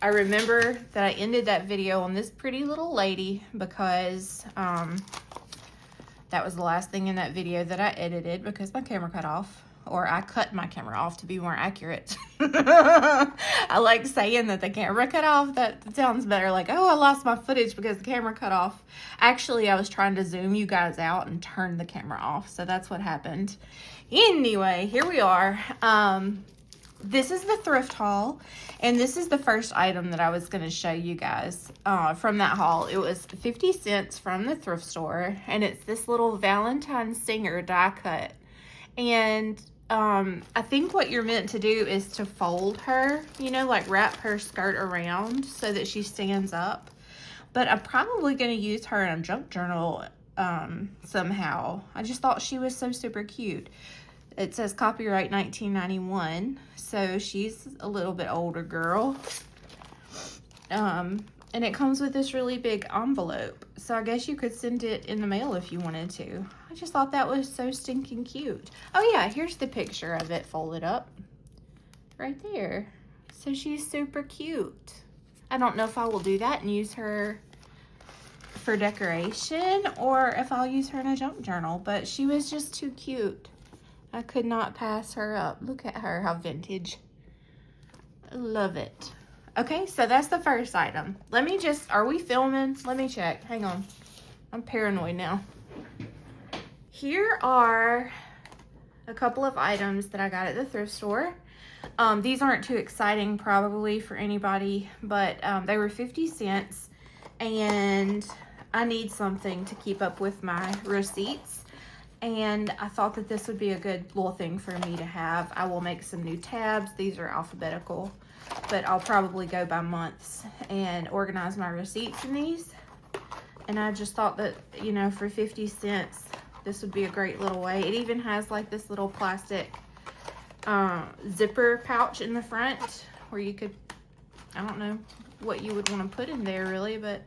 I remember that I ended that video on this pretty little lady because that was the last thing in that video that I edited because my camera cut off. Or I cut my camera off to be more accurate. I like saying that the camera cut off. That sounds better. Like, oh, I lost my footage because the camera cut off. Actually, I was trying to zoom you guys out and turn the camera off. So that's what happened. Anyway, here we are. This is the thrift haul. And this is the first item that I was going to show you guys from that haul. It was 50 cents from the thrift store. And it's this little Valentine Singer die cut. And I think what you're meant to do is to fold her, you know, like wrap her skirt around so that she stands up. But I'm probably going to use her in a junk journal somehow. I just thought she was so super cute. It says copyright 1991, so she's a little bit older girl. And it comes with this really big envelope. So I guess you could send it in the mail if you wanted to. I just thought that was so stinking cute. Oh yeah, here's the picture of it folded up. Right there. So she's super cute. I don't know if I will do that and use her for decoration or if I'll use her in a junk journal. But she was just too cute. I could not pass her up. Look at her, how vintage. I love it. Okay, so that's the first item. Let me just, are we filming? Let me check. Hang on. I'm paranoid now. Here are a couple of items that I got at the thrift store. These aren't too exciting probably for anybody, but they were 50 cents. And I need something to keep up with my receipts. And I thought that this would be a good little thing for me to have. I will make some new tabs. These are alphabetical. But I'll probably go by months and organize my receipts in these. And I just thought that, you know, for 50 cents, this would be a great little way. It even has like this little plastic zipper pouch in the front where you could, I don't know what you would want to put in there really, but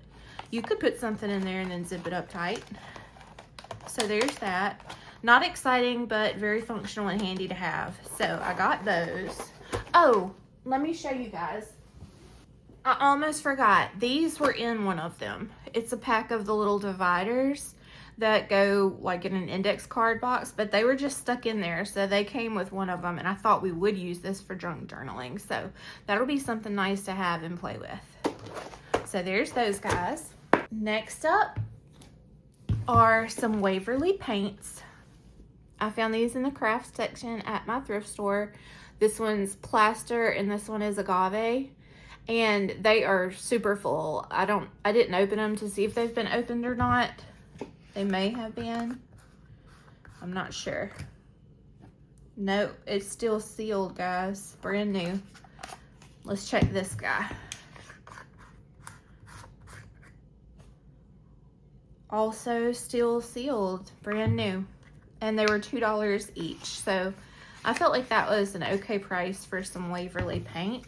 you could put something in there and then zip it up tight. So there's that. Not exciting, but very functional and handy to have. So I got those. Oh, let me show you guys. I almost forgot. These were in one of them. It's a pack of the little dividers that go like in an index card box, but they were just stuck in there. So they came with one of them, and I thought we would use this for junk journaling. So that'll be something nice to have and play with. So there's those guys. Next up are some Waverly paints. I found these in the craft section at my thrift store. This one's plaster and this one is agave, and they are super full. I didn't open them to see if they've been opened or not. They may have been. I'm not sure. Nope, it's still sealed, guys. Brand new. Let's check this guy. Also still sealed, brand new. And they were $2 each, so I felt like that was an okay price for some Waverly paint.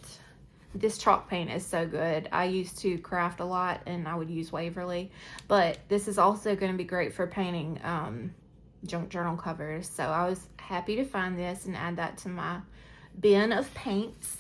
This chalk paint is so good. I used to craft a lot and I would use Waverly, but this is also going to be great for painting junk journal covers. So I was happy to find this and add that to my bin of paints.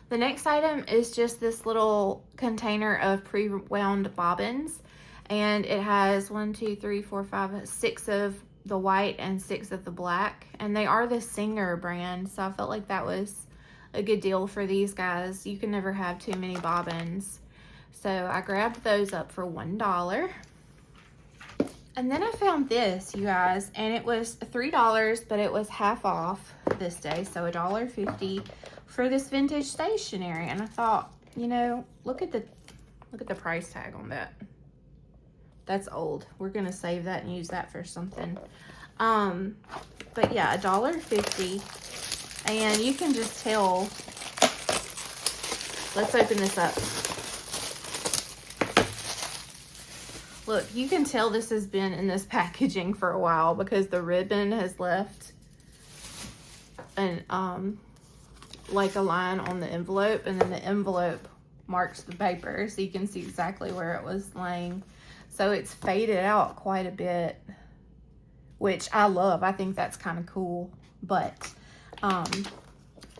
The next item is just this little container of pre-wound bobbins, and it has 1, 2, 3, 4, 5, 6 of the white and 6 of the black, and they are the Singer brand, so I felt like that was a good deal for these guys. You can never have too many bobbins, so I grabbed those up for $1. And then I found this, you guys, and it was $3, but it was half off this day, so $1.50 for this vintage stationery. And I thought, you know, look at the price tag on that. That's old. We're gonna save that and use that for something. But yeah, $1.50, and you can just tell. Let's open this up. Look, you can tell this has been in this packaging for a while because the ribbon has left an like a line on the envelope, and then the envelope marks the paper, so you can see exactly where it was laying. So it's faded out quite a bit, which I love. I think that's kind of cool. But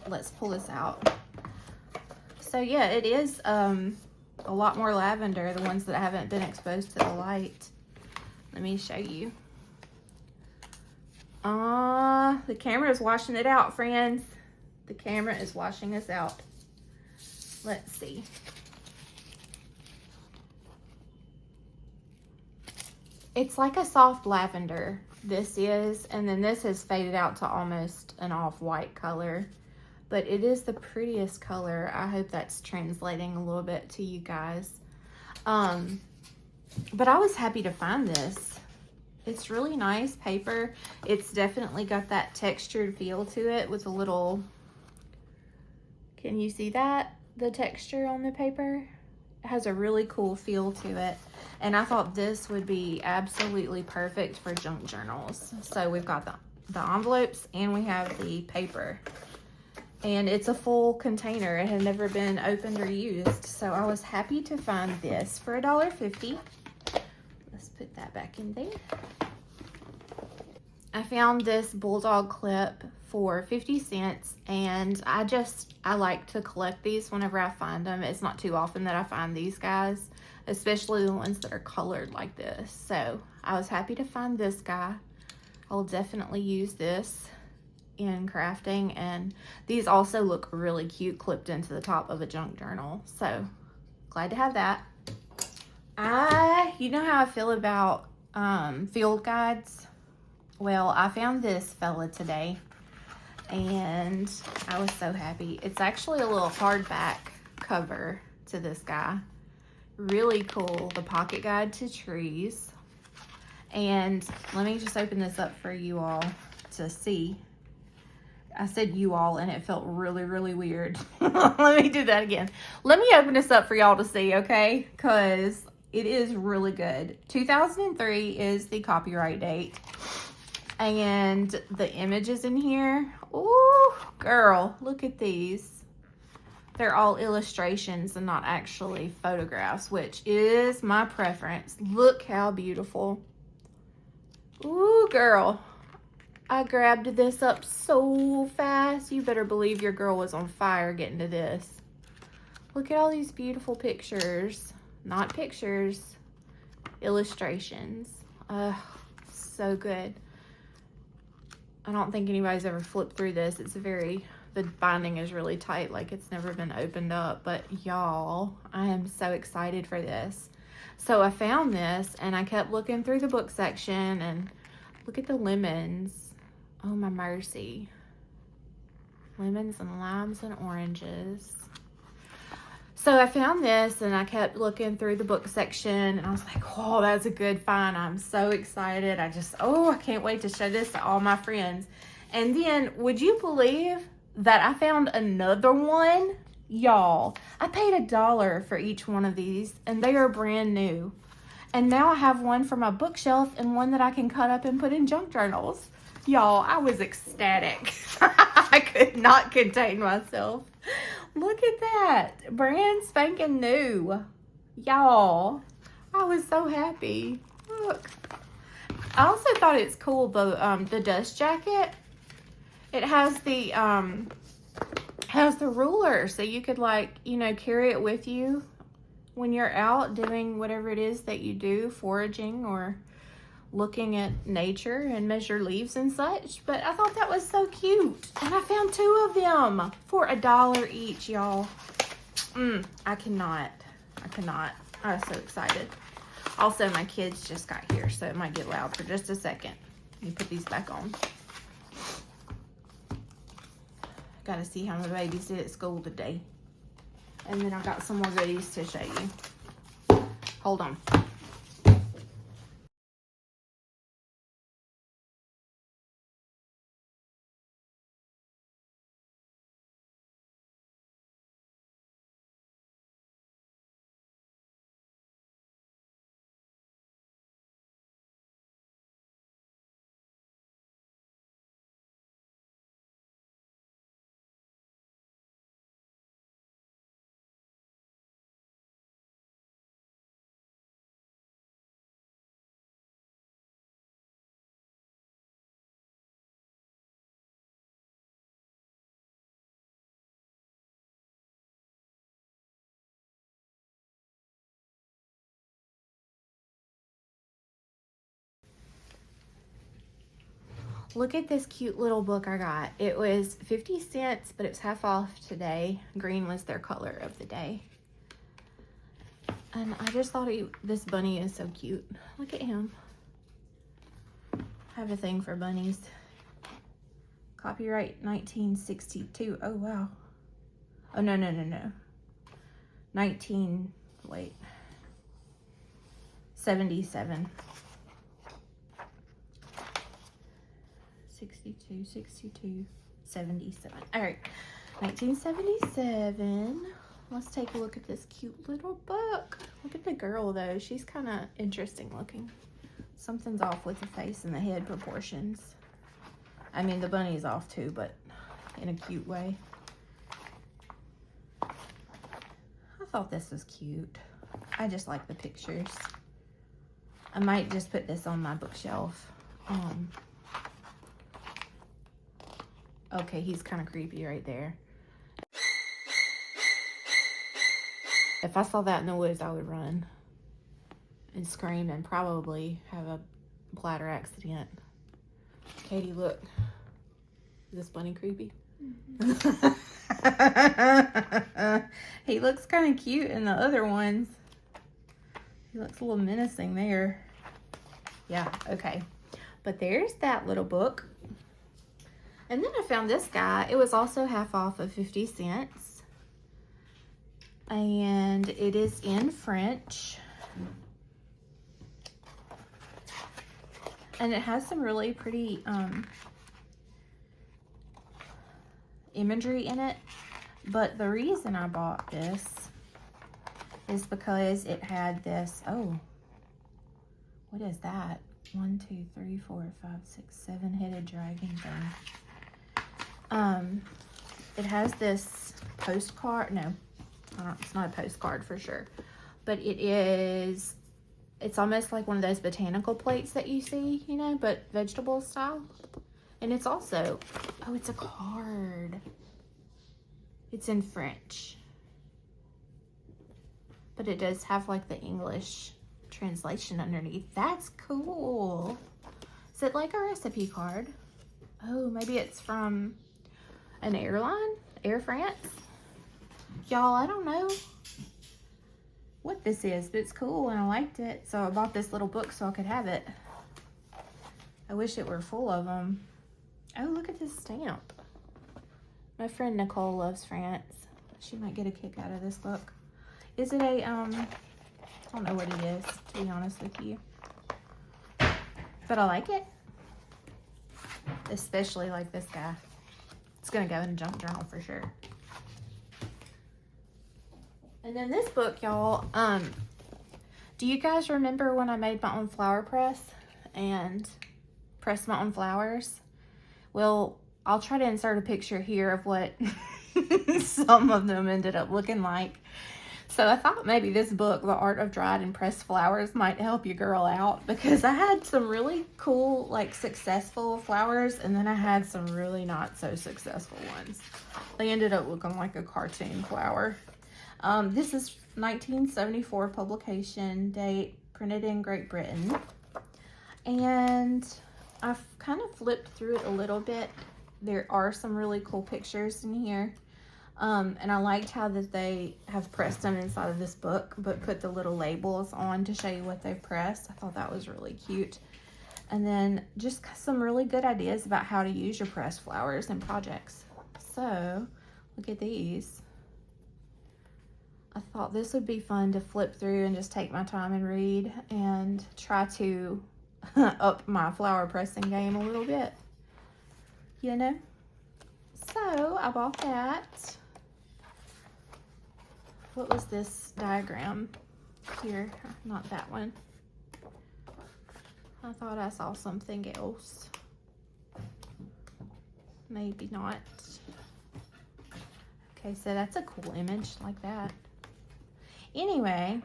let's pull this out. So yeah, it is a lot more lavender, the ones that haven't been exposed to the light. Let me show you. The camera is washing it out, friends. The camera is washing us out. Let's see. It's like a soft lavender, this is, and then this has faded out to almost an off-white color. But it is the prettiest color. I hope that's translating a little bit to you guys. But I was happy to find this. It's really nice paper. It's definitely got that textured feel to it with a little, can you see that? The texture on the paper? It has a really cool feel to it. And I thought this would be absolutely perfect for junk journals. So we've got the envelopes and we have the paper. And it's a full container. It had never been opened or used. So I was happy to find this for $1.50. Let's put that back in there. I found this bulldog clip for 50 cents, and I like to collect these whenever I find them. It's not too often that I find these guys, especially the ones that are colored like this. So I was happy to find this guy. I'll definitely use this in crafting, and these also look really cute clipped into the top of a junk journal. So glad to have that. You know how I feel about field guides? Well, I found this fella today and I was so happy. It's actually a little hardback cover to this guy. Really cool. The Pocket Guide to Trees. And let me just open this up for you all to see. I said you all and it felt really, really weird. Let me do that again. Let me open this up for y'all to see, okay? Because it is really good. 2003 is the copyright date. And the images in here, ooh, girl, look at these. They're all illustrations and not actually photographs, which is my preference. Look how beautiful. Ooh, girl. I grabbed this up so fast. You better believe your girl was on fire getting to this. Look at all these beautiful pictures. Not pictures, illustrations. So good. I don't think anybody's ever flipped through this. The binding is really tight, like it's never been opened up. But y'all, I am so excited for this. So I found this and I kept looking through the book section and look at the lemons. Oh my mercy. Lemons and limes and oranges. So I found this and I kept looking through the book section and I was like, oh, that's a good find. I'm so excited. I can't wait to show this to all my friends. And then, would you believe that I found another one? Y'all, I paid $1 for each one of these and they are brand new. And now I have one for my bookshelf and one that I can cut up and put in junk journals. Y'all, I was ecstatic. I could not contain myself. Look at that. Brand spanking new. Y'all, I was so happy. Look. I also thought it's cool, the dust jacket. It has the ruler, so you could carry it with you when you're out doing whatever it is that you do, foraging or looking at nature and measure leaves and such. But I thought that was so cute. And I found 2 of them for $1 each, y'all. I cannot. I was so excited. Also, my kids just got here, so it might get loud for just a second. Let me put these back on. Gotta see how my babies did at school today. And then I got some more goodies to show you. Hold on. Look at this cute little book I got. It was 50 cents, but it's half off today. Green was their color of the day. And I just thought this bunny is so cute. Look at him. I have a thing for bunnies. Copyright 1962. Oh, wow. Oh, no. 77. 62, 77. All right, 1977. Let's take a look at this cute little book. Look at the girl, though. She's kind of interesting looking. Something's off with the face and the head proportions. I mean, the bunny's off too, but in a cute way. I thought this was cute. I just like the pictures. I might just put this on my bookshelf. Okay, he's kind of creepy right there. If I saw that in the woods, I would run and scream and probably have a bladder accident. Katie, look. Is this bunny creepy? Mm-hmm. He looks kind of cute in the other ones. He looks a little menacing there. Yeah, okay. But there's that little book. And then I found this guy. It was also half off of 50 cents. And it is in French. And it has some really pretty imagery in it. But the reason I bought this is because it had this, oh, what is that? 1, 2, 3, 4, 5, 6, 7-headed dragon thing. It has this postcard. No, it's not a postcard for sure, but it's almost like one of those botanical plates that you see, you know, but vegetable style. And it's also, oh, it's a card. It's in French, but it does have like the English translation underneath. That's cool. Is it like a recipe card? Oh, maybe it's from an airline, Air France. Y'all, I don't know what this is, but it's cool and I liked it. So I bought this little book so I could have it. I wish it were full of them. Oh, look at this stamp. My friend Nicole loves France. She might get a kick out of this book. Is it a, I don't know what it is, to be honest with you. But I like it. Especially like this guy. It's gonna go in a junk journal for sure. And then this book, y'all, do you guys remember when I made my own flower press and pressed my own flowers? Well, I'll try to insert a picture here of what some of them ended up looking like. So I thought maybe this book, The Art of Dried and Pressed Flowers, might help your girl out, because I had some really cool, like, successful flowers, and then I had some really not so successful ones. They ended up looking like a cartoon flower. This is 1974 publication date, printed in Great Britain. And I've kind of flipped through it a little bit. There are some really cool pictures in here. And I liked how that they have pressed them inside of this book, but put the little labels on to show you what they've pressed. I thought that was really cute. And then just some really good ideas about how to use your pressed flowers in projects. So, look at these. I thought this would be fun to flip through and just take my time and read and try to up my flower pressing game a little bit, you know? So, I bought that. What was this diagram here? Not that one. I thought I saw something else. Maybe not. Okay, so that's a cool image like that. Anyway,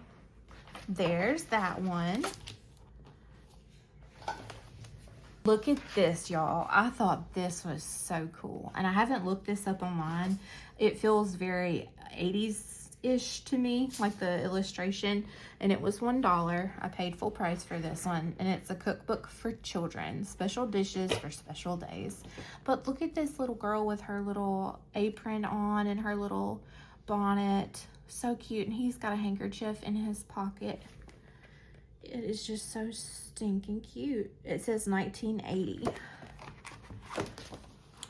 there's that one. Look at this, y'all. I thought this was so cool. And I haven't looked this up online. It feels very 80s ish to me, like the illustration, and it was $1. I paid full price for this one, and it's a cookbook for children, special dishes for special days. But look at this little girl with her little apron on and her little bonnet. So cute. And he's got a handkerchief in his pocket. It is just so stinking cute. It says 1980.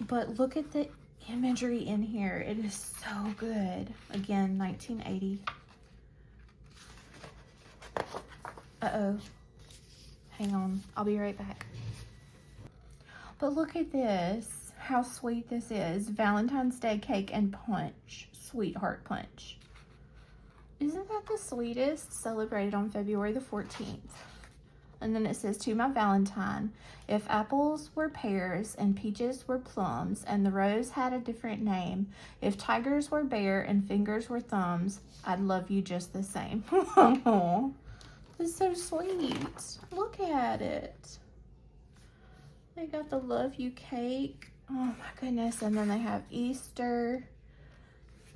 But look at the imagery in here. It is so good. Again, 1980. Uh-oh. Hang on. I'll be right back. But look at this. How sweet this is. Valentine's Day cake and punch. Sweetheart punch. Isn't that the sweetest? Celebrated on February the 14th. And then it says, to my Valentine, if apples were pears and peaches were plums and the rose had a different name, if tigers were bear and fingers were thumbs, I'd love you just the same. Oh, that's so sweet. Look at it. They got the love you cake. Oh my goodness. And then they have Easter.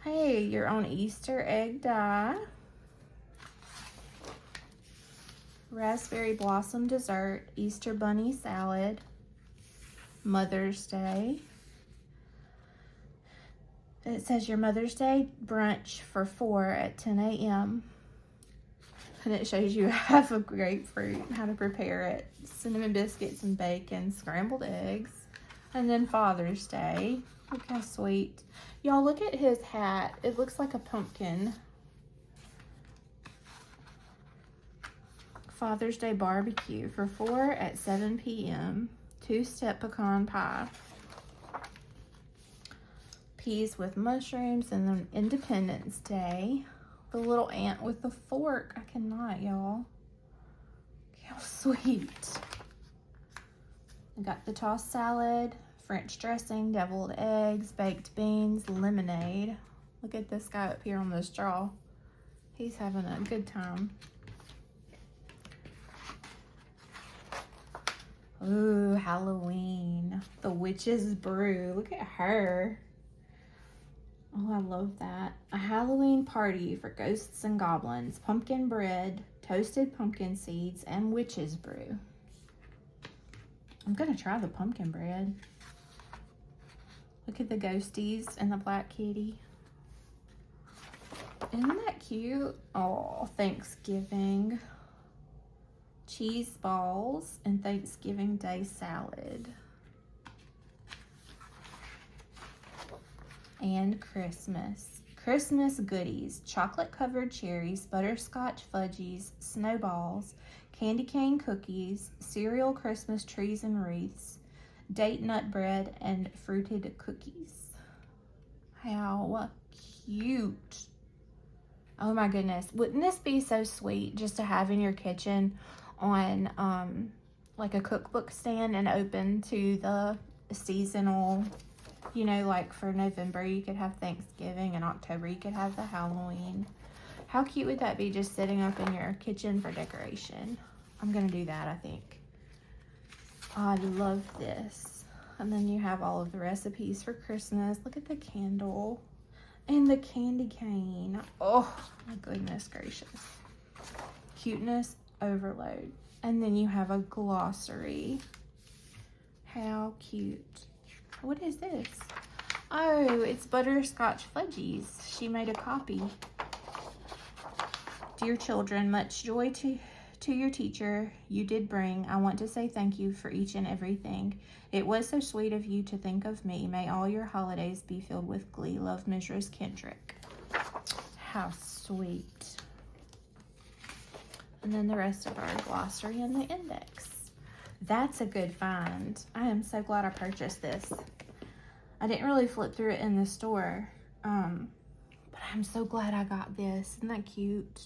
Hey, your own Easter egg die. Raspberry blossom dessert, Easter bunny salad, Mother's Day. It says your Mother's Day brunch for 4 at 10 a.m. And it shows you half a grapefruit, how to prepare it. Cinnamon biscuits and bacon, scrambled eggs. And then Father's Day. Look how sweet. Y'all, look at his hat. It looks like a pumpkin. Father's Day barbecue for 4 at 7 p.m. 2-step pecan pie. Peas with mushrooms. And then Independence Day. The little ant with the fork. I cannot, y'all. How sweet. I got the tossed salad, French dressing, deviled eggs, baked beans, lemonade. Look at this guy up here on the straw. He's having a good time. Ooh, Halloween. The Witch's Brew. Look at her. Oh, I love that. A Halloween party for ghosts and goblins. Pumpkin bread, toasted pumpkin seeds, and witch's brew. I'm gonna try the pumpkin bread. Look at the ghosties and the black kitty. Isn't that cute? Oh, Thanksgiving. Cheese balls and Thanksgiving Day salad. And Christmas. Christmas goodies. Chocolate covered cherries, butterscotch fudgies, snowballs, candy cane cookies, cereal Christmas trees and wreaths, date nut bread, and fruited cookies. How cute. Oh my goodness. Wouldn't this be so sweet just to have in your kitchen on like a cookbook stand and open to the seasonal, you know, like for November you could have Thanksgiving, and October you could have the Halloween. How cute would that be, just sitting up in your kitchen for decoration? I'm gonna do that, I think. Oh, I love this. And then you have all of the recipes for Christmas. Look at the candle and the candy cane. Oh my goodness gracious. Cuteness overload. And then you have a glossary. How cute. What is this? Oh, it's butterscotch fudgies. She made a copy. Dear children, much joy to your teacher you did bring. I want to say thank you for each and everything. It was so sweet of you to think of me. May all your holidays be filled with glee. Love, Mrs. Kendrick. How sweet. And then the rest of our glossary and the index. That's a good find. I am so glad I purchased this. I didn't really flip through it in the store, but I'm so glad I got this. Isn't that cute?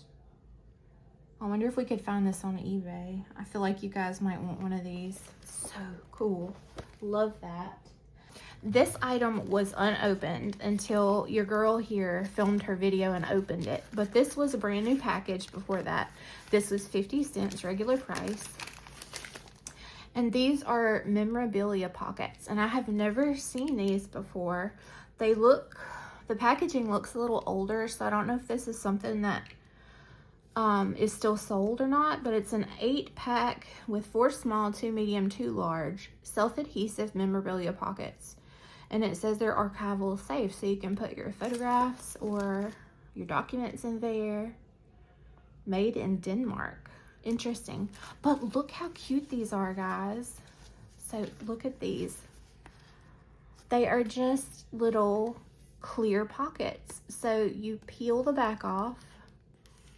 I wonder if we could find this on eBay. I feel like you guys might want one of these. So cool. Love that. This item was unopened until your girl here filmed her video and opened it. But this was a brand new package before that. This was 50 cents regular price. And these are memorabilia pockets. And I have never seen these before. They look The packaging looks a little older, so I don't know if this is something that is still sold or not, but it's an 8-pack with 4 small, 2 medium, 2 large self-adhesive memorabilia pockets. And it says they're archival safe, so you can put your photographs or your documents in there. Made in Denmark. Interesting. But look how cute these are, guys. So look at these. They are just little clear pockets. So you peel the back off.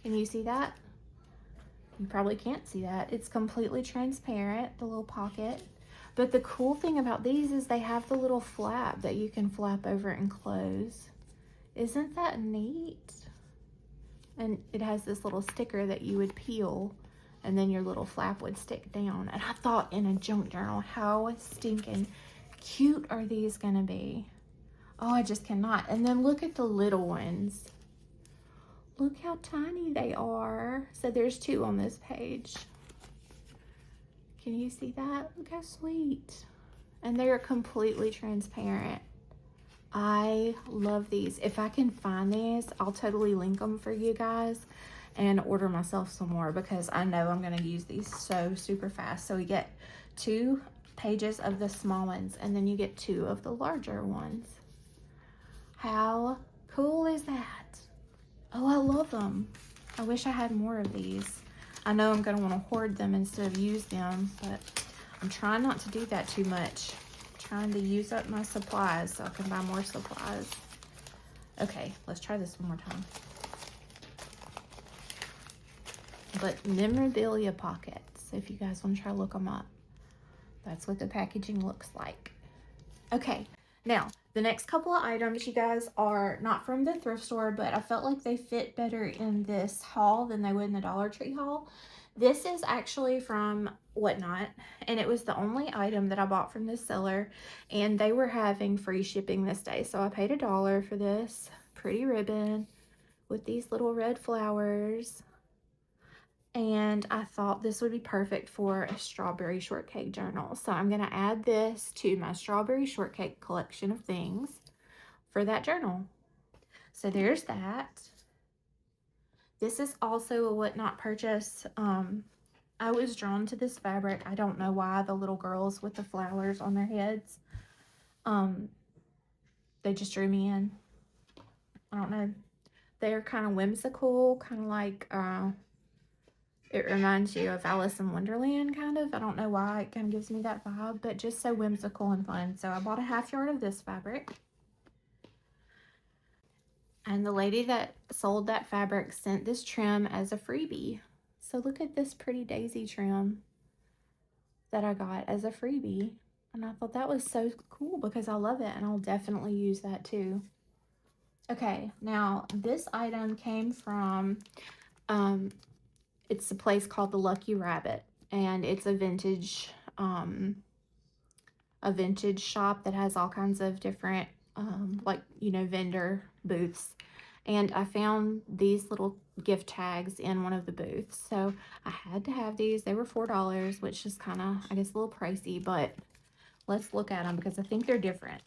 Can you see that? You probably can't see that. It's completely transparent, the little pocket. But the cool thing about these is they have the little flap that you can flap over and close. Isn't that neat? And it has this little sticker that you would peel, and then your little flap would stick down. And I thought, in a junk journal, how stinking cute are these gonna be? Oh, I just cannot. And then look at the little ones. Look how tiny they are. So there's 2 on this page. Can you see that? Look how sweet. And they're completely transparent. I love these. If I can find these, I'll totally link them for you guys and order myself some more, because I know I'm going to use these so super fast. So we get 2 pages of the small ones, and then you get 2 of the larger ones. How cool is that? Oh, I love them. I wish I had more of these. I know I'm going to want to hoard them instead of use them, but I'm trying not to do that too much. I'm trying to use up my supplies so I can buy more supplies. Okay, let's try this one more time. But memorabilia pockets, if you guys want to try to look them up. That's what the packaging looks like. Okay, now the next couple of items, you guys, are not from the thrift store, but I felt like they fit better in this haul than they would in the Dollar Tree haul. This is actually from Whatnot, and it was the only item that I bought from this seller, and they were having free shipping this day. So I paid $1 for this pretty ribbon with these little red flowers. And I thought this would be perfect for a strawberry shortcake journal. So I'm going to add this to my strawberry shortcake collection of things for that journal. So there's that. This is also a Whatnot purchase. I was drawn to this fabric. I don't know why. The little girls with the flowers on their heads. They just drew me in. I don't know. They're kind of whimsical, kind of like... it reminds you of Alice in Wonderland, kind of. I don't know why it kind of gives me that vibe, but just so whimsical and fun. So I bought a 1/2 yard of this fabric. And the lady that sold that fabric sent this trim as a freebie. So look at this pretty daisy trim that I got as a freebie. And I thought that was so cool because I love it, and I'll definitely use that too. Okay, now this item came from... it's a place called the Lucky Rabbit, and it's a vintage shop that has all kinds of different like, you know, vendor booths. And I found these little gift tags in one of the booths, so I had to have these. They were $4, which is kind of, I guess, a little pricey, but let's look at them because I think they're different.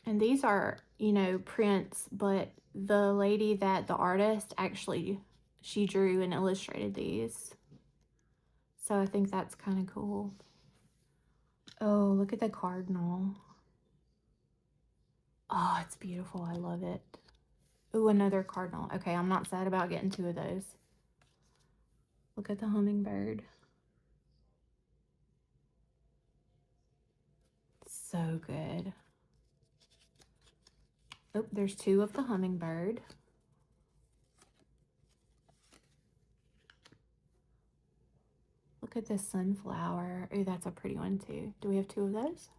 And these are, you know, prints, but the lady that, the artist, actually, she drew and illustrated these. So I think that's kind of cool. Oh, look at the cardinal. Oh, it's beautiful. I love it. Ooh, another cardinal. Okay, I'm not sad about getting 2 of those. Look at the hummingbird. So good. Oh, there's 2 of the hummingbird. Look at this sunflower. Oh, that's a pretty one too. Do we have 2 of those?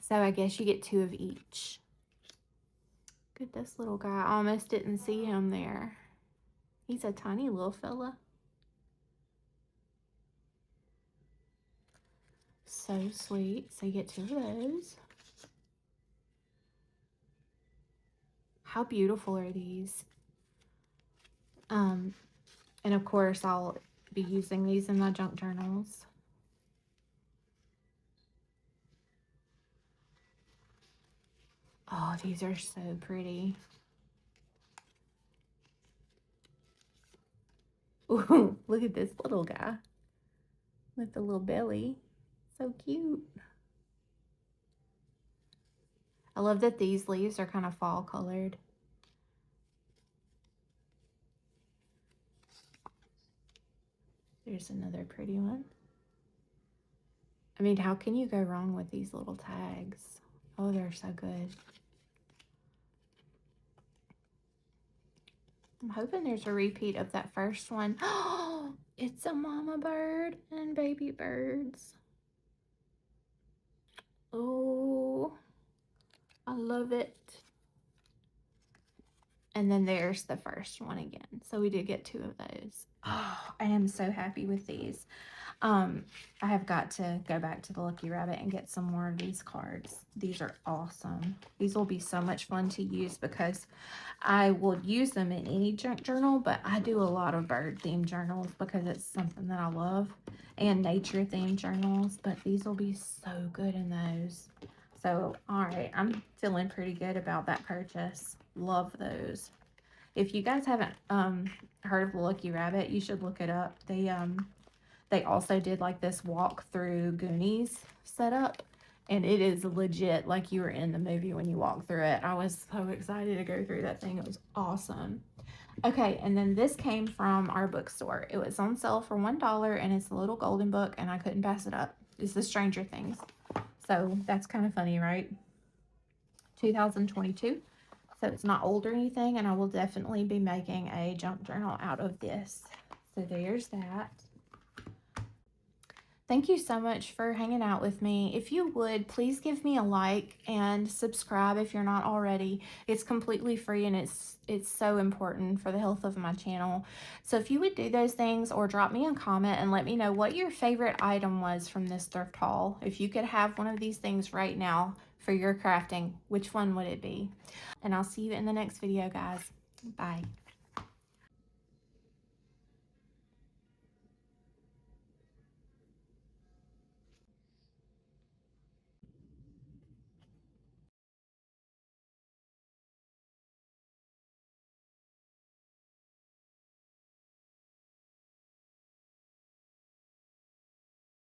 So I guess you get 2 of each. Look at this little guy. I almost didn't see him there. He's a tiny little fella. So sweet. So you get 2 of those. How beautiful are these? And of course I'll be using these in my junk journals. Oh, these are so pretty. Ooh, look at this little guy with the little belly. So cute. I love that these leaves are kind of fall colored. There's another pretty one. I mean, how can you go wrong with these little tags? Oh, they're so good. I'm hoping there's a repeat of that first one. Oh, it's a mama bird and baby birds. Oh, I love it. And then there's the first one again. So we did get 2 of those. Oh, I am so happy with these. I have got to go back to the Lucky Rabbit and get some more of these cards. These are awesome. These will be so much fun to use because I will use them in any junk journal, but I do a lot of bird themed journals because it's something that I love, and nature themed journals, but these will be so good in those. So, all right, I'm feeling pretty good about that purchase. Love those. If you guys haven't heard of the Lucky Rabbit, you should look it up. They also did like this walk-through Goonies setup, and it is legit like you were in the movie when you walk through it. I was so excited to go through that thing. It was awesome. Okay, and then this came from our bookstore. It was on sale for $1, and it's a little golden book, and I couldn't pass it up. It's the Stranger Things. So that's kind of funny, right? 2022. So it's not old or anything, and I will definitely be making a junk journal out of this. So there's that. Thank you so much for hanging out with me. If you would, please give me a like and subscribe if you're not already. It's completely free, and it's so important for the health of my channel. So if you would do those things, or drop me a comment and let me know what your favorite item was from this thrift haul. If you could have one of these things right now for your crafting, which one would it be? And I'll see you in the next video, guys. Bye.